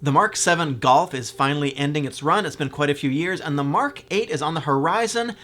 The Mark 7 Golf is finally ending its run. It's been quite a few years, and the Mark 8 is on the horizon,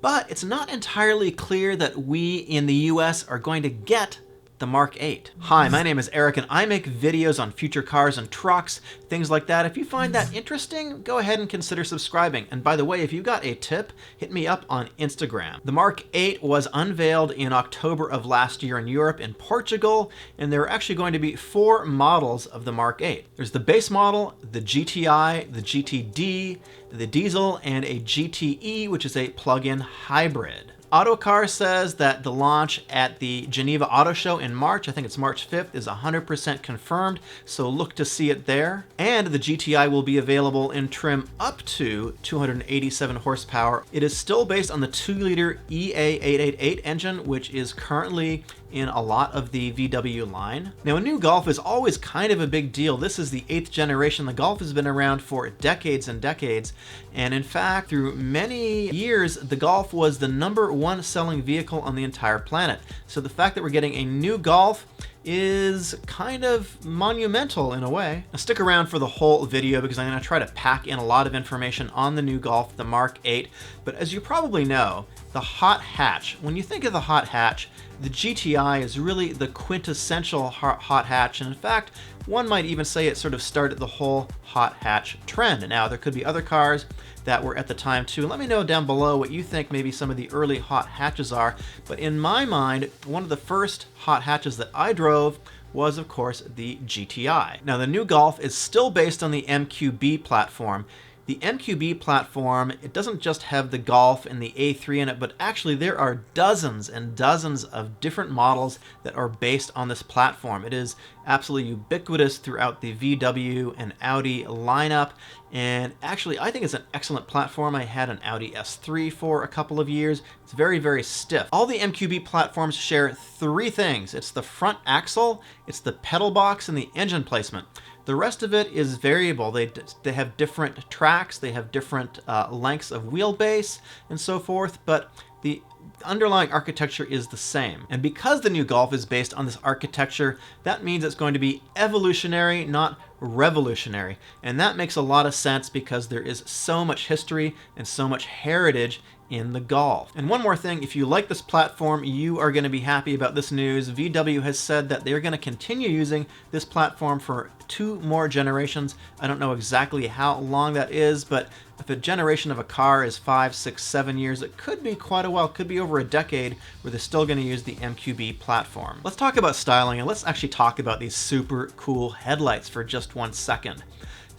but it's not entirely clear that we in the US are going to get the Mark 8. Hi, my name is Eric, and I make videos on future cars and trucks, things like that. If you find that interesting, go ahead and consider subscribing. And by the way, if you got a tip, hit me up on Instagram. The Mark 8 was unveiled in October of last year in Europe in Portugal, and there are actually going to be 4 models of the Mark 8. There's the base model, the GTI, the GTD, the diesel, and a GTE, which is a plug-in hybrid. Autocar says that the launch at the Geneva Motor Show in March, I think it's March 5th, is 100% confirmed, so look to see it there. And the GTI will be available in trim up to 287 horsepower. It is still based on the 2-liter EA888 engine, which is currently in a lot of the VW line. Now, a new Golf is always kind of a big deal. This is the 8th generation. The Golf has been around for decades and decades, and in fact, through many years, the Golf was the #1 selling vehicle on the entire planet. So the fact that we're getting a new Golf is kind of monumental in a way. Now stick around for the whole video because I'm going to try to pack in a lot of information on the new Golf, the Mark 8. But as you probably know, the hot hatch, when you think of the hot hatch, the GTI is really the quintessential hot hatch, and in fact, one might even say it sort of started the whole hot hatch trend. Now, there could be other cars that were at the time too. Let me know down below what you think maybe some of the early hot hatches are. But in my mind, one of the first hot hatches that I drove was, of course, the GTI. Now, the new Golf is still based on the MQB platform. The MQB platform, it doesn't just have the Golf and the A3 in it, but actually there are dozens and dozens of different models that are based on this platform. It is absolutely ubiquitous throughout the VW and Audi lineup, and actually I think it's an excellent platform. I had an Audi S3 for a couple of years. It's very, very stiff. All the MQB platforms share 3 things. It's the front axle, it's the pedal box, and the engine placement. The rest of it is variable. They have different tracks, they have different lengths of wheelbase and so forth, but the underlying architecture is the same. And because the new Golf is based on this architecture, that means it's going to be evolutionary, not revolutionary. And that makes a lot of sense because there is so much history and so much heritage in the Golf. And one more thing, if you like this platform, you are going to be happy about this news. VW has said that they're going to continue using this platform for 2 more generations. I don't know exactly how long that is, but if a generation of a car is 5, 6, 7 years, it could be quite a while. It could be over a decade where they're still going to use the MQB platform. Let's talk about styling, and let's actually talk about these super cool headlights for just 1 second.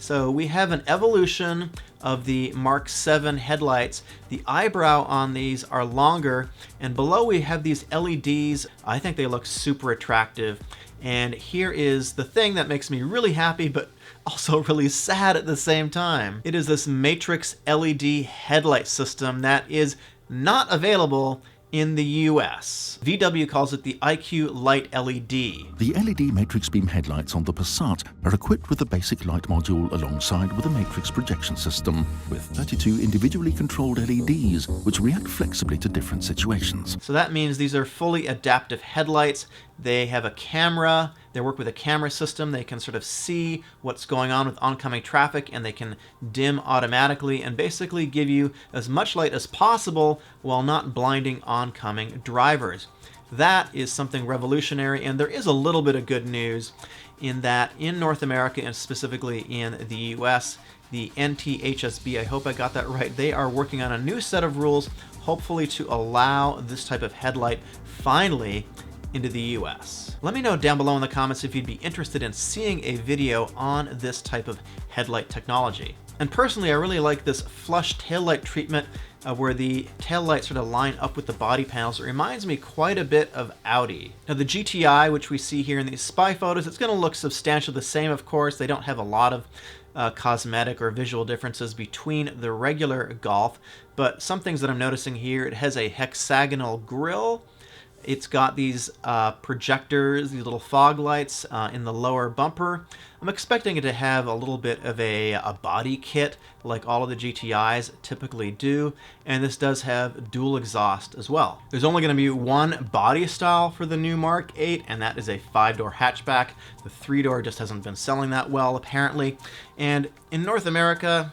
So we have an evolution of the Mark 7 headlights. The eyebrow on these are longer, and below we have these LEDs. I think they look super attractive. And here is the thing that makes me really happy, but also really sad at the same time. It is this matrix LED headlight system that is not available in the US. VW calls it the IQ Light LED. The LED matrix beam headlights on the Passat are equipped with a basic light module alongside with a matrix projection system with 32 individually controlled LEDs which react flexibly to different situations. So that means these are fully adaptive headlights. They have a camera. They work with a camera system. They can sort of see what's going on with oncoming traffic, and they can dim automatically and basically give you as much light as possible while not blinding oncoming drivers. That is something revolutionary, and there is a little bit of good news in that in North America, and specifically in the US, the NTHSB, I hope I got that right, they are working on a new set of rules, hopefully to allow this type of headlight finally into the US. Let me know down below in the comments if you'd be interested in seeing a video on this type of headlight technology. And personally, I really like this flush taillight treatment where the taillights sort of line up with the body panels. It reminds me quite a bit of Audi. Now the GTI, which we see here in these spy photos, it's going to look substantially the same, of course. They don't have a lot of cosmetic or visual differences between the regular Golf, but some things that I'm noticing here, it has a hexagonal grille. It's got these projectors, these little fog lights in the lower bumper. I'm expecting it to have a little bit of a body kit like all of the GTIs typically do, and this does have dual exhaust as well. There's only going to be one body style for the new Mark 8, and that is a 5-door hatchback. The 3-door just hasn't been selling that well, apparently. And in North America,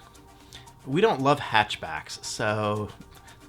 we don't love hatchbacks, so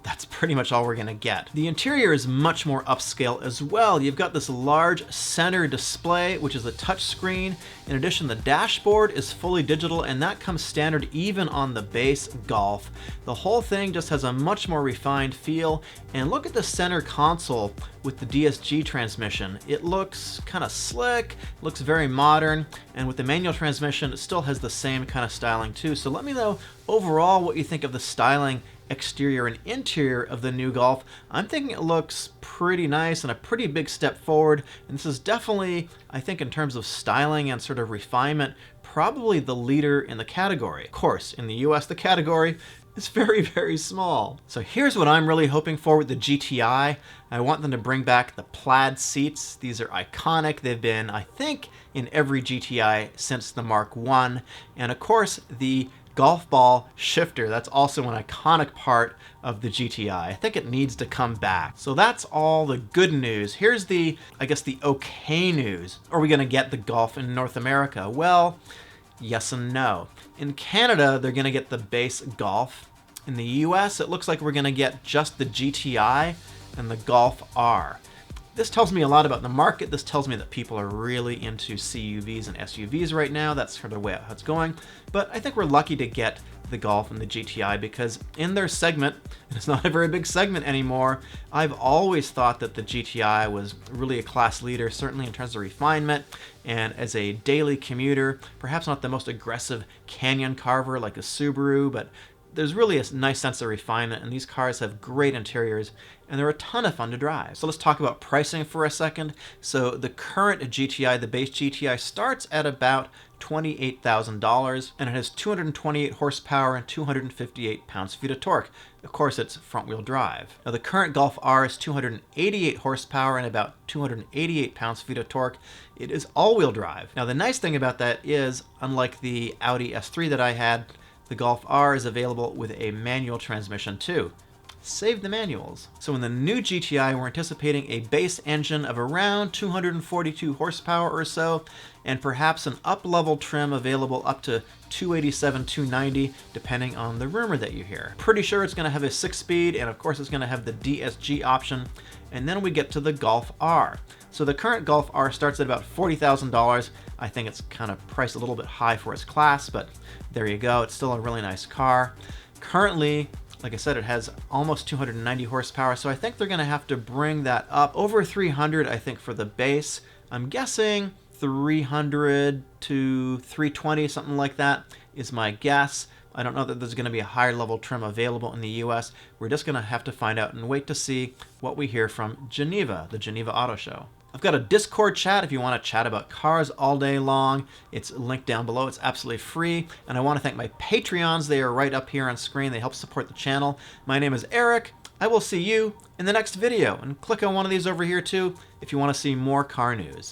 that's pretty much all we're gonna get. The interior is much more upscale as well. You've got this large center display, which is a touch screen. In addition, the dashboard is fully digital, and that comes standard even on the base Golf. The whole thing just has a much more refined feel, and look at the center console with the DSG transmission. It looks kind of slick, looks very modern, and with the manual transmission, it still has the same kind of styling too. So let me know overall what you think of the styling, exterior and interior of the new Golf. I'm thinking it looks pretty nice and a pretty big step forward, and this is definitely, I think, in terms of styling and sort of refinement, probably the leader in the category. Of course, in the US, the category is very, very small. So here's what I'm really hoping for with the GTI. I want them to bring back the plaid seats. These are iconic. They've been, I think, in every GTI since the Mark 1. And of course, the golf ball shifter. That's also an iconic part of the GTI. I think it needs to come back. So that's all the good news. Here's the, I guess, the okay news. Are we gonna get the Golf in North America? Well, yes and no. In Canada, they're gonna get the base Golf. In the US, it looks like we're gonna get just the GTI and the Golf R. This tells me a lot about the market. This tells me that people are really into CUVs and SUVs right now. That's sort of the way it's going. But I think we're lucky to get the Golf and the GTI because in their segment, and it's not a very big segment anymore, I've always thought that the GTI was really a class leader, certainly in terms of refinement, and as a daily commuter, perhaps not the most aggressive canyon carver like a Subaru, but there's really a nice sense of refinement, and these cars have great interiors, and they're a ton of fun to drive. So let's talk about pricing for a second. So the current GTI, the base GTI, starts at about $28,000, and it has 228 horsepower and 258 pounds-feet of torque. Of course, it's front-wheel drive. Now, the current Golf R is 288 horsepower and about 288 pounds-feet of torque. It is all-wheel drive. Now, the nice thing about that is, unlike the Audi S3 that I had, the Golf R is available with a manual transmission too. Save the manuals. So in the new GTI, we're anticipating a base engine of around 242 horsepower or so, and perhaps an up-level trim available up to 287, 290, depending on the rumor that you hear. Pretty sure it's gonna have a 6-speed, and of course it's gonna have the DSG option, and then we get to the Golf R. So the current Golf R starts at about $40,000. I think it's kind of priced a little bit high for its class, but there you go. It's still a really nice car. Currently, like I said, it has almost 290 horsepower, so I think they're gonna have to bring that up over 300, I think, for the base. I'm guessing 300 to 320, something like that is my guess. I don't know that there's going to be a higher level trim available in the US. We're just going to have to find out and wait to see what we hear from Geneva, the Geneva Auto Show. I've got a Discord chat if you want to chat about cars all day long. It's linked down below. It's absolutely free. And I want to thank my Patreons. They are right up here on screen. They help support the channel. My name is Eric. I will see you in the next video. And click on one of these over here too if you want to see more car news.